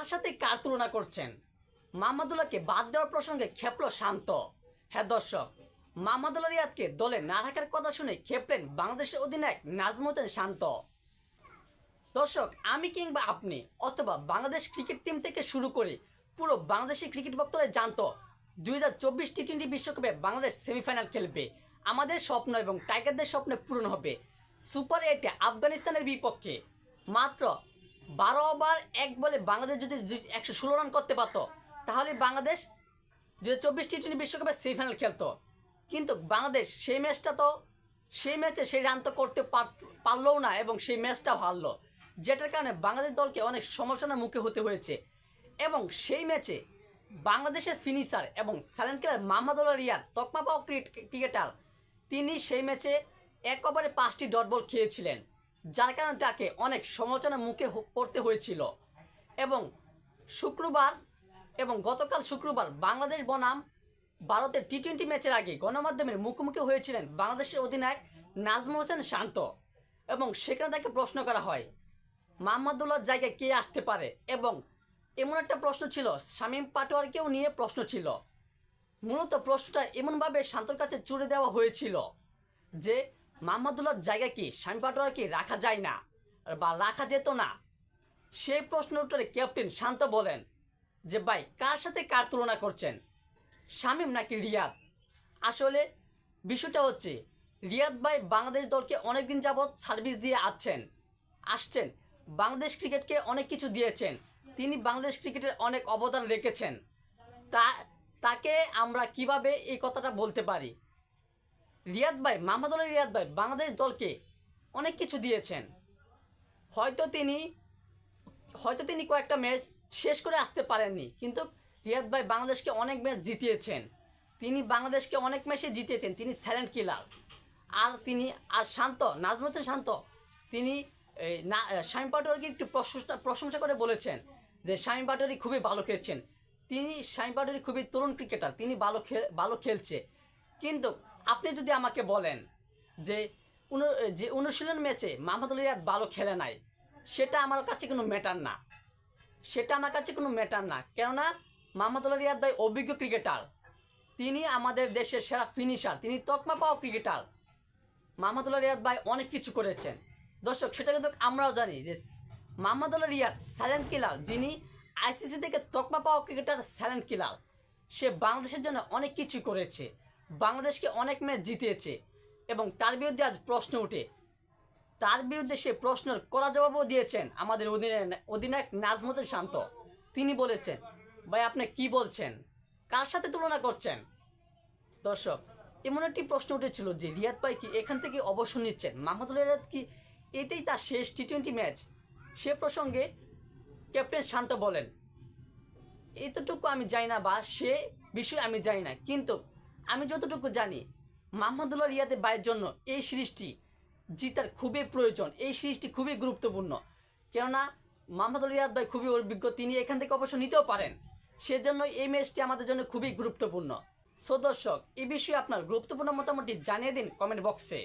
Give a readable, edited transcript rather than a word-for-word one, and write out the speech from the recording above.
কার সাথে কার তুলনা করছেন? মাহমুদুল্লাহকে বাদ দেওয়ার প্রসঙ্গে ক্ষেপল শান্ত। হ্যাঁ দর্শক, মাহমুদুল্লাহ রিয়াদকে দলে না রাখার কথা শুনে ক্ষেপলেন বাংলাদেশের অধিনায়ক নাজমুল হোসেন শান্ত। দর্শক, আমি কিংবা আপনি অথবা বাংলাদেশ ক্রিকেট টিম থেকে শুরু করে পুরো বাংলাদেশি ক্রিকেট ভক্তরা জানতো 2024 টি-20 বিশ্বকাপে বাংলাদেশ সেমিফাইনাল খেলবে। আমাদের স্বপ্ন এবং টাইগারদের স্বপ্ন পূরণ হবে। সুপার 8-এ আফগানিস্তানের বিপক্ষে মাত্র 12 ওভার 1 বলে বাংলাদেশ যদি 116 রান করতে পারত, তাহলে বাংলাদেশ 2024 টি-20 বিশ্বকাপে সেমিফাইনাল খেলতো। কিন্তু বাংলাদেশ সেই ম্যাচে সেই রান তো করতে পারলও না এবং সেই ম্যাচটাও হারলো, যেটার কারণে বাংলাদেশ দলকে অনেক সমালোচনার মুখে হতে হয়েছে। এবং সেই ম্যাচে বাংলাদেশের ফিনিশার এবং সাইলেন্ট কিলার মাহমুদুল্লাহ রিয়াদ, তকমা পাওয়া ক্রিকেটার, তিনি সেই ম্যাচে 1 ওভারে 5টি ডট বল খেয়েছিলেন, যার কারণে তাকে অনেক সমালোচনার মুখে পড়তে হয়েছিল। এবং গতকাল শুক্রবার বাংলাদেশ বনাম ভারতের টি-20 ম্যাচের আগে গণমাধ্যমের মুখোমুখি হয়েছিলেন বাংলাদেশের অধিনায়ক নাজমুল হোসেন শান্ত। এবং সেখানে তাকে প্রশ্ন করা হয় মাহমুদুল্লাহর জায়গায় কে আসতে পারে, এবং এমন একটা প্রশ্ন ছিল, শামীম পাটোয়ারিকেও নিয়ে প্রশ্ন ছিল। মূলত প্রশ্নটা এমনভাবে শান্তর কাছে ছুড়ে দেওয়া হয়েছিল যে মাহমুদুল্লাহর জায়গায় কি শামীম পাটোয়ারিকে রাখা যায় না বা রাখা যেত না। সেই প্রশ্নের উত্তরে ক্যাপ্টেন শান্ত বলেন যে ভাই, কার সাথে কার তুলনা করছেন, শামীম নাকি রিয়াদ? আসলে বিষয়টা হচ্ছে, রিয়াদ ভাই বাংলাদেশ দলকে অনেক দিন যাবৎ সার্ভিস দিয়ে আসছেন, বাংলাদেশ ক্রিকেটকে অনেক কিছু দিয়েছেন, তিনি বাংলাদেশ ক্রিকেটের অনেক অবদান রেখেছেন। তাকে আমরা কিভাবে এই কথাটা বলতে পারি? রিয়াদ ভাই, মাহমুদুল্লাহ রিয়াদ ভাই বাংলাদেশ দলকে অনেক কিছু দিয়েছেন। হয়তো তিনি কয়েকটা ম্যাচ শেষ করে আসতে পারেননি, কিন্তু রিয়াদ ভাই বাংলাদেশকে অনেক ম্যাচ জিতিয়েছেন। তিনি বাংলাদেশকে অনেক ম্যাচে জিতিয়েছেন, তিনি সাইলেন্ট কিলার। আর শান্ত, নাজমুল হোসেন শান্ত, তিনি শামীম পাটোয়ারিকে একটু প্রশংসা করে বলেছেন যে শামীম পাটোয়ারি খুবই ভালো খেলছেন। শামীম পাটোয়ারি খুবই তরুণ ক্রিকেটার, তিনি ভালো খেলছে। কিন্তু আপনি যদি আমাকে বলেন যে অনুশীলন ম্যাচে মাহমুদুল্লাহ রিয়াদ ভালো খেলে নাই, সেটা আমার কাছে কোনো ম্যাটার না। কেননা মাহমুদুল্লাহ রিয়াদ ভাই অভিজ্ঞ ক্রিকেটার, তিনি আমাদের দেশের সেরা ফিনিশার, তিনি তকমা পাওয়া ক্রিকেটার। মাহমুদুল্লাহ রিয়াদ ভাই অনেক কিছু করেছেন। দর্শক, সেটা কিন্তু আমরাও জানি যে মাহমুদুল্লাহ রিয়াদ সাইলেন্ট কিলার, যিনি আইসিসি থেকে তকমা পাওয়া ক্রিকেটার সাইলেন্ট কিলার। সে বাংলাদেশের জন্য অনেক কিছু করেছে, বাংলাদেশকে অনেক ম্যাচ জিতিয়েছে। এবং তার বিরুদ্ধে আজ প্রশ্ন ওঠে, তার বিরুদ্ধে সে প্রশ্নের কড়া জবাবও দিয়েছেন আমাদের অধিনায়ক নাজমুল হোসেন শান্ত। তিনি বলেছেন, ভাই আপনি কি বলছেন, কার সাথে তুলনা করছেন? দর্শক, এমন একটি প্রশ্ন উঠেছিল যে রিয়াদ ভাই কি এখান থেকে অবসর নিচ্ছেন, মাহমুদুল্লাহ রিয়াদ কি এটাই তার শেষ টি-20 ম্যাচ? সে প্রসঙ্গে ক্যাপ্টেন শান্ত বলেন, এতটুকু আমি জানি না বা সে বিষয়ে আমি জানি না, কিন্তু আমি যতটুকু জানি মাহমুদুল্লাহ রিয়াদের ভাইয়ের জন্য এই সিরিজটি জিতার খুবই প্রয়োজন, এই সিরিজটি খুবই গুরুত্বপূর্ণ। কেননা মাহমুদুল্লাহ রিয়াদ ভাই খুবই অভিজ্ঞ, তিনি এখান থেকে অবসর নিতেও পারেন। সেজন্য এই ম্যাচটি আমাদের জন্য খুবই গুরুত্বপূর্ণ। সো দর্শক, এই বিষয়ে আপনার গুরুত্বপূর্ণ মতামতটি জানিয়ে দিন কমেন্ট বক্সে।